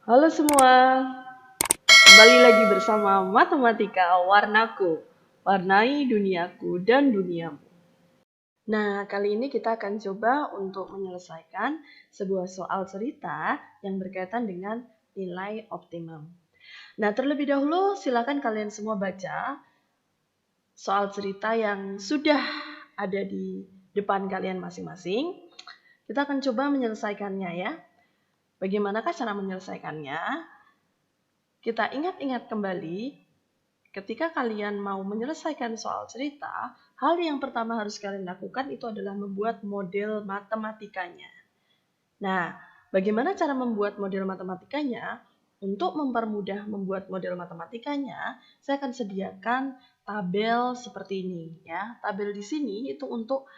Halo semua, kembali lagi bersama Matematika Warnaku. Warnai duniaku dan duniamu. Nah, kali ini kita akan coba untuk menyelesaikan sebuah soal cerita yang berkaitan dengan nilai optimum. Nah, terlebih dahulu silakan kalian semua baca soal cerita yang sudah ada di depan kalian masing-masing. Kita akan coba menyelesaikannya ya. Bagaimanakah cara menyelesaikannya? Kita ingat-ingat kembali, ketika kalian mau menyelesaikan soal cerita, hal yang pertama harus kalian lakukan itu adalah membuat model matematikanya. Nah, bagaimana cara membuat model matematikanya? Untuk mempermudah membuat model matematikanya, saya akan sediakan tabel seperti ini ya. Tabel di sini itu untuk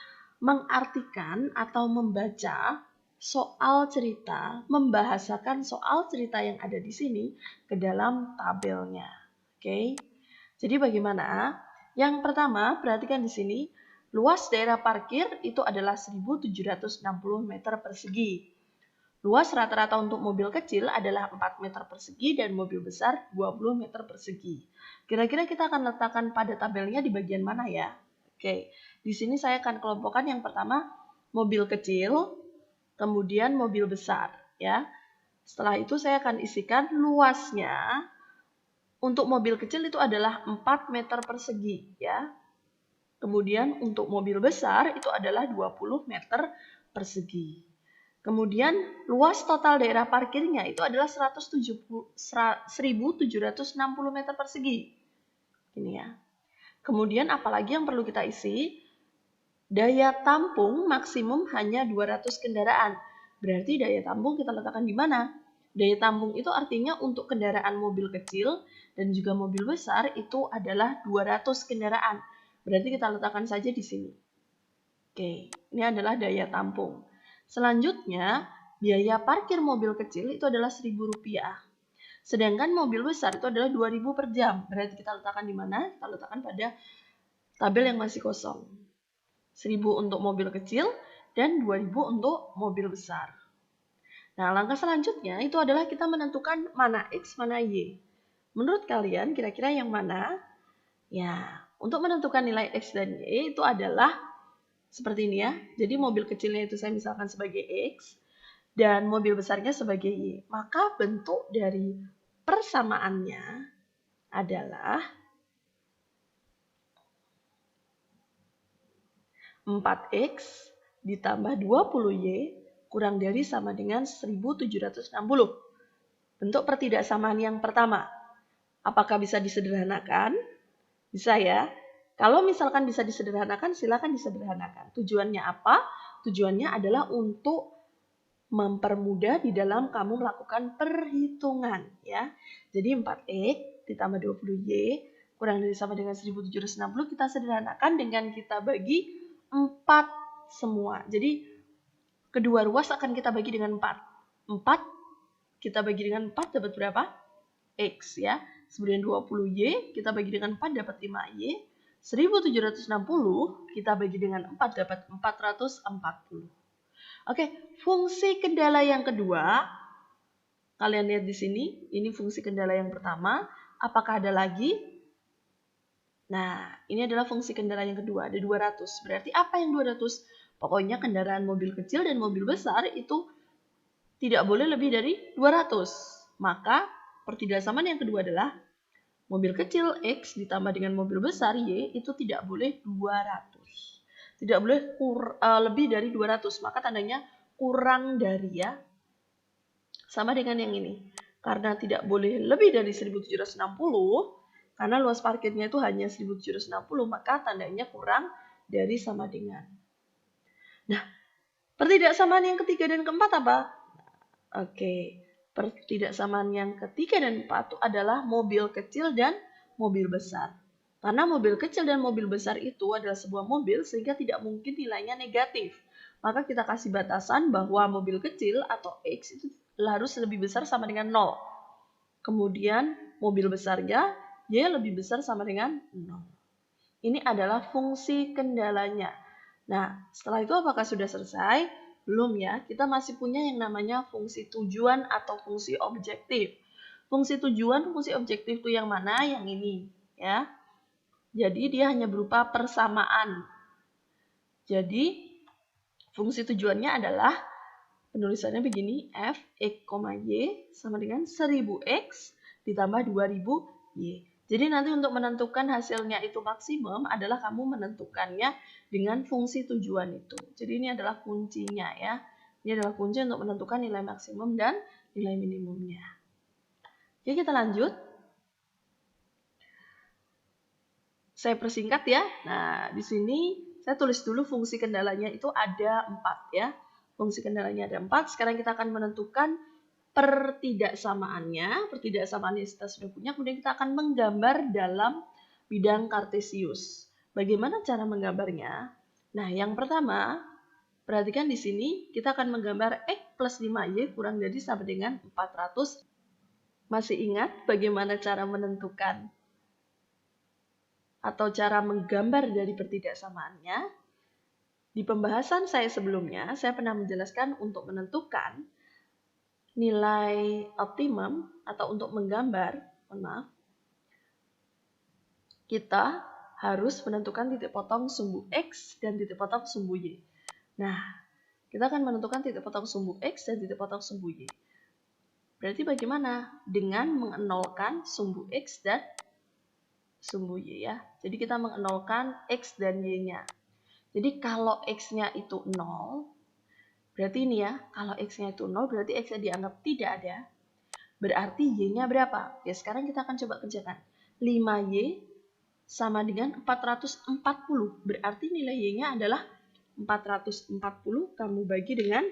mengartikan atau membaca soal cerita, membahasakan soal cerita yang ada di sini ke dalam tabelnya. Oke. Jadi bagaimana? Yang pertama, perhatikan di sini, luas daerah parkir itu adalah 1760 meter persegi. Luas rata-rata untuk mobil kecil adalah 4 meter persegi dan mobil besar 20 meter persegi. Kira-kira kita akan letakkan pada tabelnya di bagian mana ya? Oke, di sini saya akan kelompokkan yang pertama mobil kecil, kemudian mobil besar ya. Setelah itu saya akan isikan luasnya untuk mobil kecil itu adalah 4 meter persegi ya. Kemudian untuk mobil besar itu adalah 20 meter persegi. Kemudian luas total daerah parkirnya itu adalah 1760 meter persegi. Ini ya. Kemudian apalagi yang perlu kita isi? Daya tampung maksimum hanya 200 kendaraan. Berarti daya tampung kita letakkan di mana? Daya tampung itu artinya untuk kendaraan mobil kecil dan juga mobil besar itu adalah 200 kendaraan. Berarti kita letakkan saja di sini. Oke, ini adalah daya tampung. Selanjutnya, biaya parkir mobil kecil itu adalah Rp1.000. Sedangkan mobil besar itu adalah 2.000 per jam. Berarti kita letakkan di mana? Kita letakkan pada tabel yang masih kosong. 1.000 untuk mobil kecil dan 2.000 untuk mobil besar. Nah, langkah selanjutnya itu adalah kita menentukan mana X, mana Y. Menurut kalian kira-kira yang mana? Ya, untuk menentukan nilai X dan Y itu adalah seperti ini ya. Jadi mobil kecilnya itu saya misalkan sebagai X dan mobil besarnya sebagai Y. Maka bentuk dari persamaannya adalah 4X ditambah 20Y kurang dari sama dengan 1760. Bentuk pertidaksamaan yang pertama. Apakah bisa disederhanakan? Bisa ya. Kalau misalkan bisa disederhanakan, silakan disederhanakan. Tujuannya apa? Tujuannya adalah untuk mempermudah di dalam kamu melakukan perhitungan ya. Jadi 4X ditambah 20Y kurang dari sama dengan 1760 kita sederhanakan dengan kita bagi 4 semua. Jadi kedua ruas akan kita bagi dengan 4. 4 kita bagi dengan 4 dapat berapa? X ya. Kemudian 20Y kita bagi dengan 4 dapat 5Y. 1760 kita bagi dengan 4 dapat 440. Oke, fungsi kendala yang kedua, kalian lihat di sini, ini fungsi kendala yang pertama. Apakah ada lagi? Nah, ini adalah fungsi kendala yang kedua, ada 200. Berarti apa yang 200? Pokoknya kendaraan mobil kecil dan mobil besar itu tidak boleh lebih dari 200. Maka pertidaksamaan yang kedua adalah mobil kecil X ditambah dengan mobil besar Y itu tidak boleh 200. Tidak boleh lebih dari 200, maka tandanya kurang dari ya. Sama dengan yang ini. Karena tidak boleh lebih dari 1760, karena luas parkirnya itu hanya 1760, maka tandanya kurang dari sama dengan. Nah, pertidaksamaan yang ketiga dan keempat apa? Oke, pertidaksamaan yang ketiga dan keempat itu adalah mobil kecil dan mobil besar. Karena mobil kecil dan mobil besar itu adalah sebuah mobil sehingga tidak mungkin nilainya negatif. Maka kita kasih batasan bahwa mobil kecil atau X itu harus lebih besar sama dengan 0. Kemudian mobil besarnya Y lebih besar sama dengan 0. Ini adalah fungsi kendalanya. Nah, setelah itu apakah sudah selesai? Belum ya, kita masih punya yang namanya fungsi tujuan atau fungsi objektif. Fungsi tujuan, fungsi objektif itu yang mana? Yang ini ya. Jadi dia hanya berupa persamaan. Jadi fungsi tujuannya adalah penulisannya begini, f x, y sama dengan 1000x ditambah 2000y. Jadi nanti untuk menentukan hasilnya itu maksimum adalah kamu menentukannya dengan fungsi tujuan itu. Jadi ini adalah kuncinya ya. Ini adalah kunci untuk menentukan nilai maksimum dan nilai minimumnya. Oke, kita lanjut. Saya persingkat ya. Nah, di sini saya tulis dulu fungsi kendalanya itu ada 4 ya. Fungsi kendalanya ada 4. Sekarang kita akan menentukan pertidaksamaannya. Pertidaksamaan yang kita sudah punya. Kemudian kita akan menggambar dalam bidang kartesius. Bagaimana cara menggambarnya? Nah, yang pertama, perhatikan di sini kita akan menggambar x plus 5y kurang dari sama dengan 400. Masih ingat bagaimana cara menentukan atau cara menggambar dari pertidaksamaannya? Di pembahasan saya sebelumnya, saya pernah menjelaskan untuk menentukan nilai optimum atau untuk menggambar, kita harus menentukan titik potong sumbu X dan titik potong sumbu Y. Nah, kita akan menentukan titik potong sumbu X dan titik potong sumbu Y. Berarti bagaimana? Dengan mengenolkan sumbu X dan sumbu Y ya. Jadi kita mengenolkan X dan Y-nya. Jadi kalau X-nya itu 0, berarti ini ya, kalau X-nya itu 0 berarti X-nya dianggap tidak ada. Berarti Y-nya berapa? Ya sekarang kita akan coba kerjakan. 5Y sama dengan 440. Berarti nilai Y-nya adalah 440 kamu bagi dengan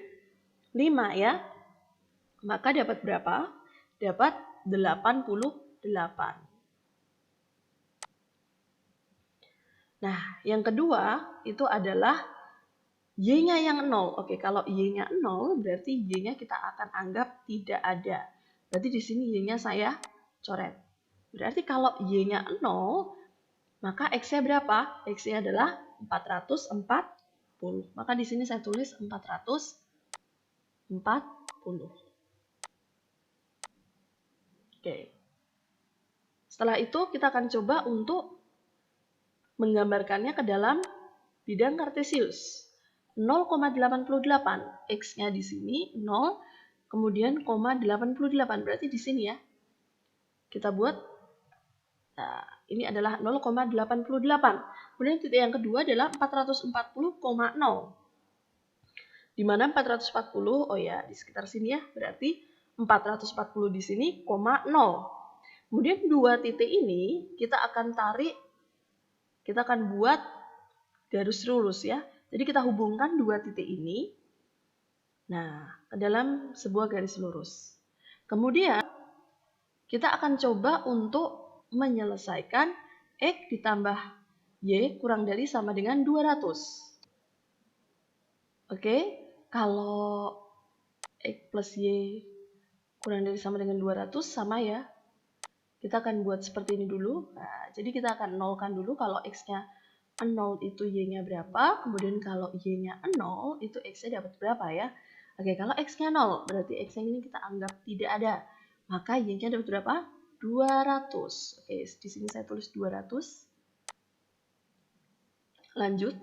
5 ya. Maka dapat berapa? Dapat 88. Nah, yang kedua itu adalah Y-nya yang 0. Oke, kalau Y-nya 0 berarti Y-nya kita akan anggap tidak ada. Berarti di sini Y-nya saya coret. Berarti kalau Y-nya 0, maka X-nya berapa? X-nya adalah 440. Maka di sini saya tulis 440. Oke. Setelah itu kita akan coba untuk menggambarkannya ke dalam bidang kartesius. 0,88 X-nya di sini 0, kemudian 0,88 berarti di sini ya. Kita buat, nah, ini adalah 0,88. Kemudian titik yang kedua adalah 440,0. Di mana 440, oh ya di sekitar sini ya, berarti 440 di sini, 0. Kemudian dua titik ini kita akan tarik, kita akan buat garis lurus ya. Jadi kita hubungkan dua titik ini, nah, ke dalam sebuah garis lurus. Kemudian kita akan coba untuk menyelesaikan X ditambah Y kurang dari sama dengan 200. Oke, kalau X plus Y kurang dari sama dengan 200 sama ya. Kita akan buat seperti ini dulu. Nah, jadi kita akan nolkan dulu kalau X-nya 0 itu Y-nya berapa. Kemudian kalau Y-nya 0 itu X-nya dapat berapa ya. Oke, kalau X-nya 0 berarti X-nya ini kita anggap tidak ada. Maka Y-nya dapat berapa? 200. Oke, di sini saya tulis 200. Lanjut.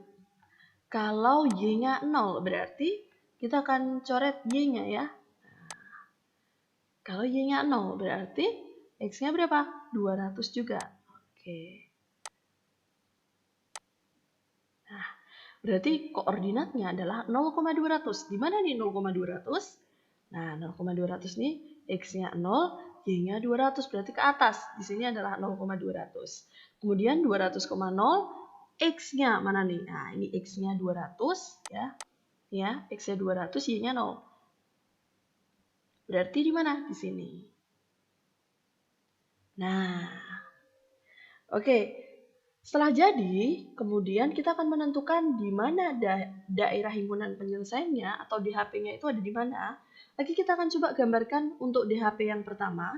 Kalau Y-nya 0 berarti kita akan coret Y-nya ya. Kalau Y-nya 0 berarti X-nya berapa? 200 juga. Oke. Nah, berarti koordinatnya adalah 0,200. Di mana nih 0,200? Nah, 0,200 nih X-nya 0, Y-nya 200. Berarti ke atas. Di sini adalah 0,200. Kemudian 200,0, X-nya mana nih? Nah, ini X-nya 200 ya. Ya, X-nya 200, Y-nya 0. Berarti di mana? Di sini. Nah, oke. Setelah jadi, kemudian kita akan menentukan di mana daerah himpunan penyelesaiannya atau DHP-nya itu ada di mana. Lagi kita akan coba gambarkan untuk DHP yang pertama.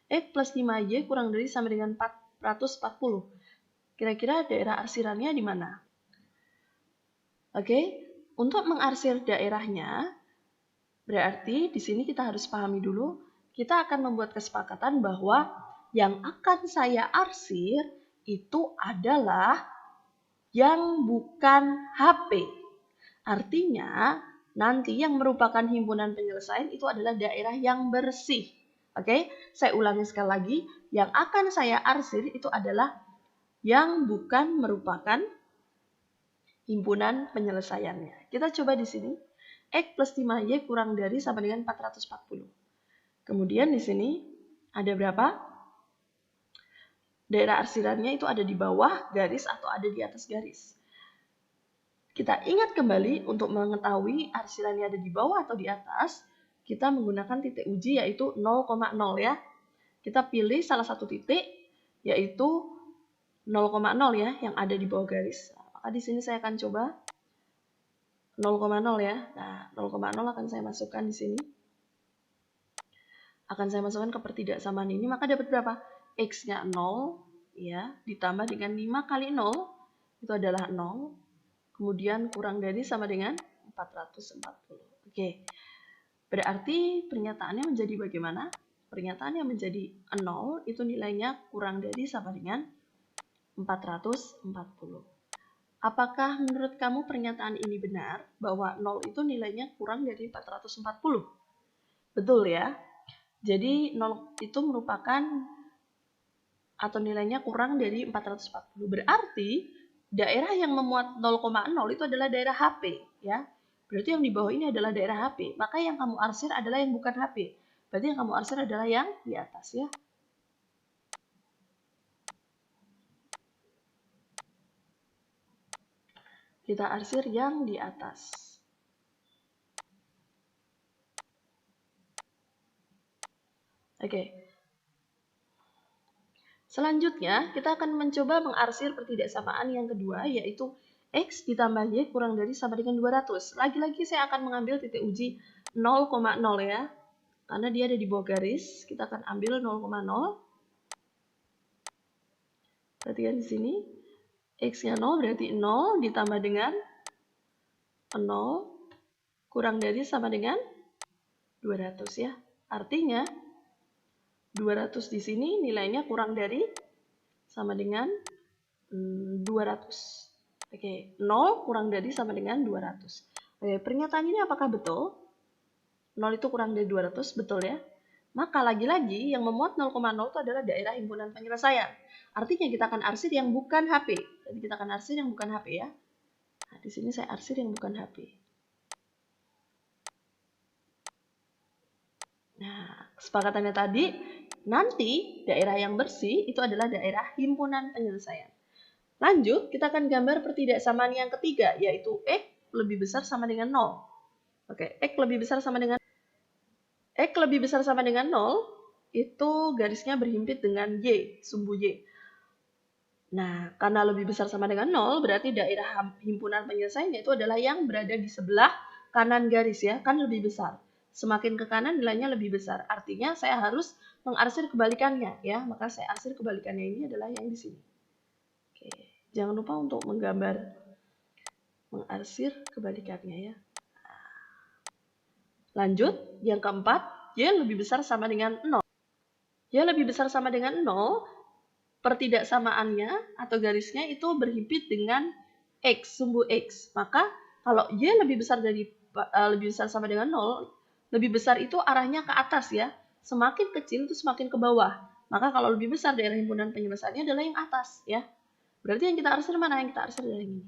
X plus 5Y kurang dari sama dengan 440. Kira-kira daerah arsirannya di mana? Oke, Untuk mengarsir daerahnya, berarti di sini kita harus pahami dulu, kita akan membuat kesepakatan bahwa yang akan saya arsir itu adalah yang bukan HP. Artinya, nanti yang merupakan himpunan penyelesaian itu adalah daerah yang bersih. Oke, saya ulangi sekali lagi, yang akan saya arsir itu adalah yang bukan merupakan himpunan penyelesaiannya. Kita coba di sini, X plus 5Y kurang dari sama dengan 440. Kemudian di sini ada berapa? Daerah arsirannya itu ada di bawah garis atau ada di atas garis. Kita ingat kembali untuk mengetahui arsirannya ada di bawah atau di atas, kita menggunakan titik uji yaitu 0,0 ya. Kita pilih salah satu titik yaitu 0,0 ya yang ada di bawah garis. Maka di sini saya akan coba 0,0 ya. Nah, 0,0 akan saya masukkan di sini. Akan saya masukkan ke pertidaksamaan ini, maka dapat berapa? X-nya 0 ya, ditambah dengan 5 kali 0 itu adalah 0. Kemudian kurang dari sama dengan 440. Oke. Berarti pernyataannya menjadi bagaimana? Pernyataannya menjadi 0 itu nilainya kurang dari sama dengan 440. Apakah menurut kamu pernyataan ini benar bahwa 0 itu nilainya kurang dari 440? Betul ya? Jadi 0 itu merupakan atau nilainya kurang dari 440. Berarti daerah yang memuat 0,0 itu adalah daerah HP ya. Berarti yang di bawah ini adalah daerah HP. Maka yang kamu arsir adalah yang bukan HP. Berarti yang kamu arsir adalah yang di atas ya. Kita arsir yang di atas. Oke. Selanjutnya, kita akan mencoba mengarsir pertidaksamaan yang kedua, yaitu X ditambah Y kurang dari sama dengan 200. Lagi-lagi saya akan mengambil titik uji 0,0 ya. Karena dia ada di bawah garis, kita akan ambil 0,0. Perhatikan di sini. X-nya 0 berarti 0 ditambah dengan 0 kurang dari sama dengan 200 ya. Artinya 200 di sini nilainya kurang dari sama dengan 200. Oke, 0 kurang dari sama dengan 200. Oke, pernyataan ini apakah betul? 0 itu kurang dari 200, betul ya? Maka lagi-lagi yang memuat 0,0 itu adalah daerah himpunan penyelesaian. Artinya kita akan arsir yang bukan HP. Jadi kita akan arsir yang bukan HP ya. Nah, di sini saya arsir yang bukan HP. Nah, kesepakatannya tadi, nanti daerah yang bersih itu adalah daerah himpunan penyelesaian. Lanjut, kita akan gambar pertidaksamaan yang ketiga, yaitu X lebih besar sama dengan 0. Oke, X lebih besar sama dengan 0, itu garisnya berhimpit dengan Y, sumbu Y. Nah, karena lebih besar sama dengan 0, berarti daerah himpunan penyelesaian itu adalah yang berada di sebelah kanan garis ya, kan lebih besar. Semakin ke kanan nilainya lebih besar. Artinya saya harus mengarsir kebalikannya ya, maka saya arsir kebalikannya ini adalah yang di sini. Oke, jangan lupa untuk mengarsir kebalikannya ya. Lanjut, yang keempat, Y lebih besar sama dengan 0. Y lebih besar sama dengan 0, pertidaksamaannya atau garisnya itu berhimpit dengan X, sumbu X. Maka kalau Y lebih besar sama dengan 0, lebih besar itu arahnya ke atas ya. Semakin kecil itu semakin ke bawah. Maka kalau lebih besar daerah himpunan penyelesaiannya adalah yang atas ya. Berarti yang kita arsir mana? Yang kita arsir adalah yang ini.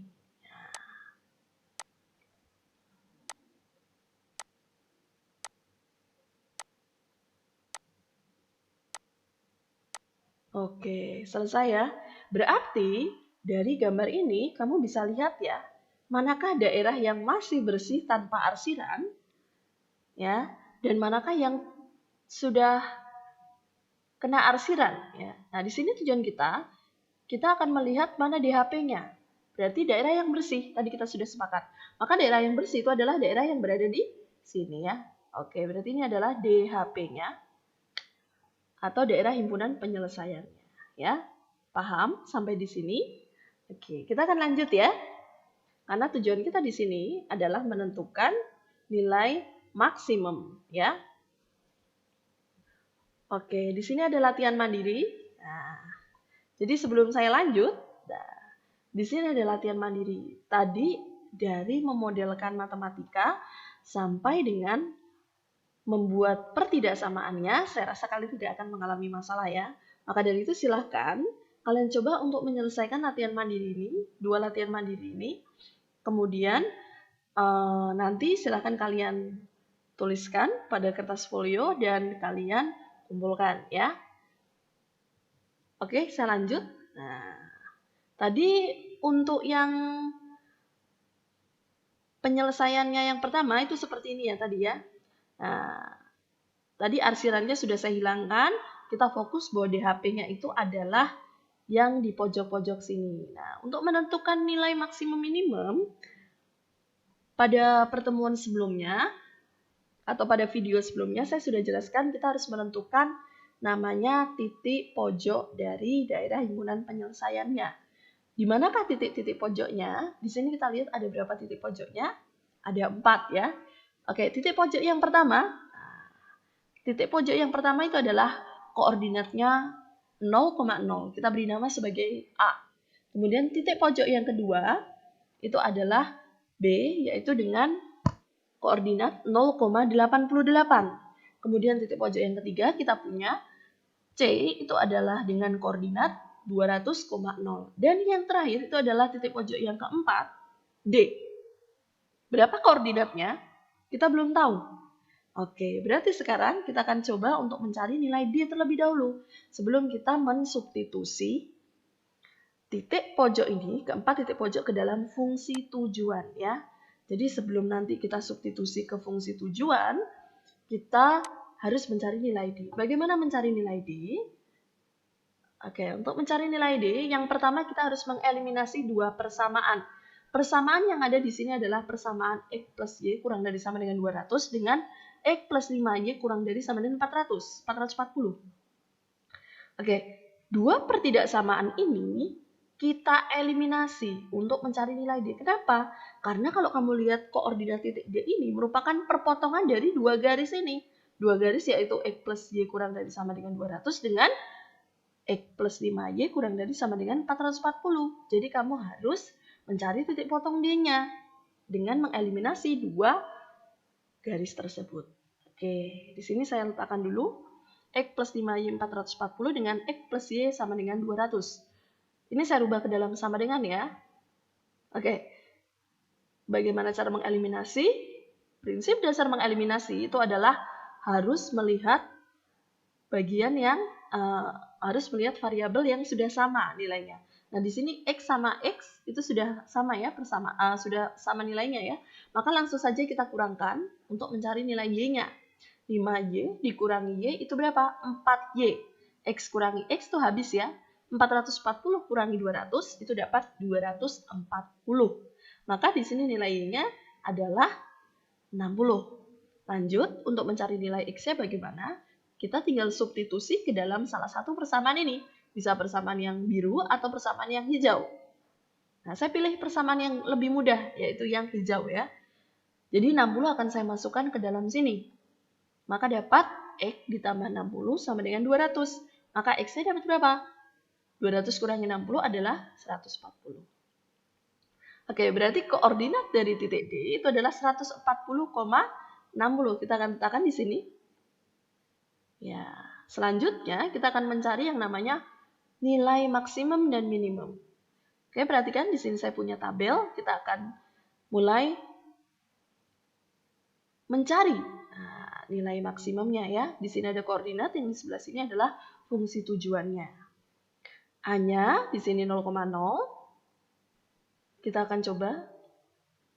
Oke, selesai ya. Berarti dari gambar ini kamu bisa lihat ya, manakah daerah yang masih bersih tanpa arsiran ya, dan manakah yang sudah kena arsiran ya. Nah, di sini tujuan kita akan melihat mana DHP-nya. Berarti daerah yang bersih, tadi kita sudah sepakat. Maka daerah yang bersih itu adalah daerah yang berada di sini ya. Oke, berarti ini adalah DHP-nya atau daerah himpunan penyelesaiannya ya. Paham sampai di sini? Oke, kita akan lanjut ya. Karena tujuan kita di sini adalah menentukan nilai maksimum, ya. Oke, di sini ada latihan mandiri. Nah, jadi sebelum saya lanjut, di sini ada latihan mandiri. Tadi dari memodelkan matematika sampai dengan membuat pertidaksamaannya, saya rasa kalian tidak akan mengalami masalah ya. Maka dari itu silahkan kalian coba untuk menyelesaikan latihan mandiri ini, 2 latihan mandiri ini. Kemudian nanti silahkan kalian tuliskan pada kertas folio dan kalian kumpulkan ya. Oke, saya lanjut. Nah, tadi untuk yang penyelesaiannya yang pertama itu seperti ini ya tadi ya. Nah, tadi arsirannya sudah saya hilangkan. Kita fokus bahwa DHP-nya itu adalah yang di pojok-pojok sini. Nah, untuk menentukan nilai maksimum minimum, pada pertemuan sebelumnya atau pada video sebelumnya saya sudah jelaskan kita harus menentukan namanya titik pojok dari daerah himpunan penyelesaiannya. Di manakah titik-titik pojoknya? Di sini kita lihat ada berapa titik pojoknya? Ada 4 ya. Oke, titik pojok yang pertama. Titik pojok yang pertama itu adalah koordinatnya 0,0. Kita beri nama sebagai A. Kemudian titik pojok yang kedua itu adalah B, yaitu dengan koordinat 0,88. Kemudian titik pojok yang ketiga kita punya C, itu adalah dengan koordinat 200,0. Dan yang terakhir itu adalah titik pojok yang keempat, D. Berapa koordinatnya? Kita belum tahu. Oke, berarti sekarang kita akan coba untuk mencari nilai D terlebih dahulu. Sebelum kita mensubstitusi titik pojok ini, keempat titik pojok ke dalam fungsi tujuan ya. Jadi sebelum nanti kita substitusi ke fungsi tujuan, kita harus mencari nilai D. Bagaimana mencari nilai D? Oke, untuk mencari nilai D, yang pertama kita harus mengeliminasi 2 persamaan. Persamaan yang ada di sini adalah persamaan X plus Y kurang dari sama dengan 200 dengan X plus 5Y kurang dari sama dengan 440. Oke, 2 pertidaksamaan ini kita eliminasi untuk mencari nilai D. Kenapa? Karena kalau kamu lihat koordinat titik D ini merupakan perpotongan dari 2 garis ini. 2 garis yaitu X plus Y kurang dari sama dengan 200 dengan X plus 5Y kurang dari sama dengan 440. Jadi kamu harus mencari titik potong D-nya dengan mengeliminasi 2 garis tersebut. Oke, di sini saya letakkan dulu X plus 5Y 440 dengan X plus Y sama dengan 200. Ini saya rubah ke dalam sama dengan ya. Oke, bagaimana cara mengeliminasi? Prinsip dasar mengeliminasi itu adalah harus melihat bagian yang harus melihat variabel yang sudah sama nilainya. Nah, di sini X sama X itu sudah sama ya, sudah sama nilainya ya. Maka langsung saja kita kurangkan untuk mencari nilai Y-nya. 5Y dikurangi Y itu berapa? 4Y. X kurangi X itu habis ya. 440 kurangi 200 itu dapat 240. Maka di sini nilai Y-nya adalah 60. Lanjut, untuk mencari nilai X-nya bagaimana? Kita tinggal substitusi ke dalam salah satu persamaan ini. Bisa persamaan yang biru atau persamaan yang hijau. Nah, saya pilih persamaan yang lebih mudah, yaitu yang hijau ya. Jadi 60 akan saya masukkan ke dalam sini. Maka dapat X ditambah 60 sama dengan 200. Maka X-nya dapat berapa? 200 kurangi 60 adalah 140. Oke, berarti koordinat dari titik D itu adalah 140,60. Kita akan letakkan di sini. Ya, selanjutnya kita akan mencari yang namanya nilai maksimum dan minimum. Oke, perhatikan di sini saya punya tabel. Kita akan mulai mencari nilai maksimumnya ya. Di sini ada koordinat, yang di sebelah sini adalah fungsi tujuannya. A-nya di sini 0,0. Kita akan coba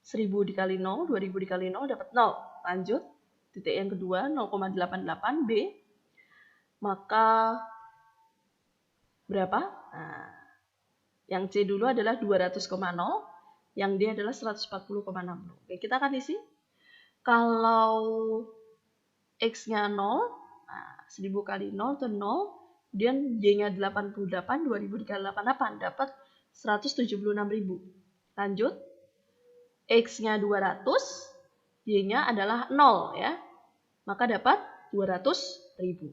1000 dikali 0, 2000 dikali 0 dapat 0. Lanjut, titik yang kedua 0,88 B. Maka berapa? Nah, yang C dulu adalah 200,0, yang D adalah 140,60. Oke, kita akan isi. Kalau X-nya 0, nah, 1000 kali 0 itu 0. Kemudian D-nya 88, 2000 dikali 88 dapat 176.000. Lanjut, X-nya 200, Y-nya adalah 0 ya. Maka dapat 200.000.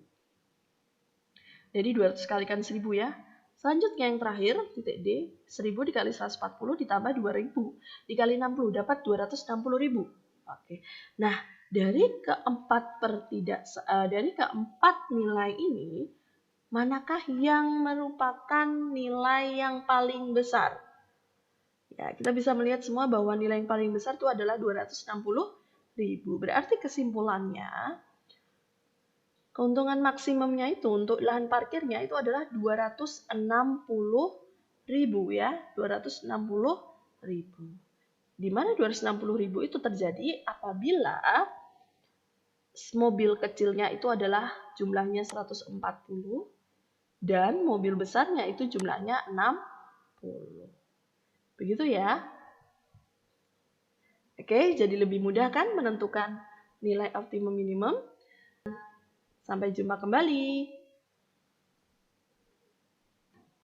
Jadi 200 kalikan 1000 ya. Selanjutnya yang terakhir, titik D, 1000 dikali 140 ditambah 2000 dikali 60 dapat 260.000. Oke. Nah, dari keempat nilai ini, manakah yang merupakan nilai yang paling besar? Ya, kita bisa melihat semua bahwa nilai yang paling besar itu adalah 260.000. Berarti kesimpulannya, keuntungan maksimumnya itu untuk lahan parkirnya itu adalah 260.000 ya, 260.000. Di mana 260.000 itu terjadi apabila mobil kecilnya itu adalah jumlahnya 140 dan mobil besarnya itu jumlahnya 60. Begitu ya. Oke, jadi lebih mudah kan menentukan nilai optimum minimum. Sampai jumpa kembali.